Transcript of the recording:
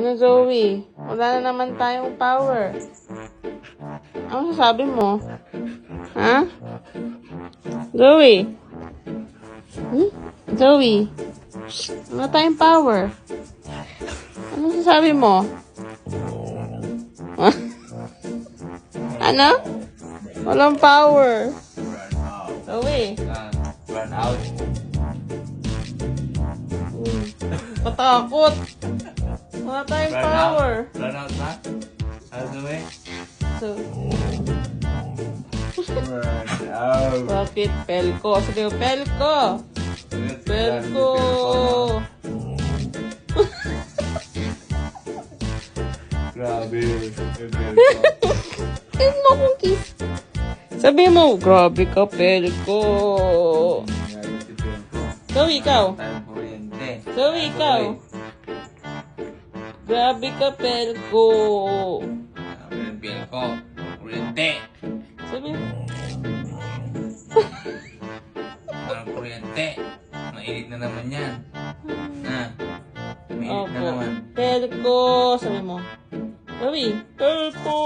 Ano, Zoe? Wala na naman tayong power. Ano sasabi mo? Ha? Zoe? Zoe? Wala tayong power. Ano sasabi mo? Ano? Walang power. Zoe? Run out. Patakot. Wala tayong power. Run out na? Ano Zoe? So, Run out. bakit? Pelko. Sabi mo, Pelko. Pelko. Grabe. Kiss mo kung kiss. Sabi mo, grabe ka, Pelko. Zoe, ikaw. Zoe, ikaw. Grabe ka, Pelko. Pelko. Kuryente. Sabi mo. Parang kuryente. Mainit na naman yan. Ha? Mainit na Opo. naman. Pelko. Sabi mo. Zoe, Pelko.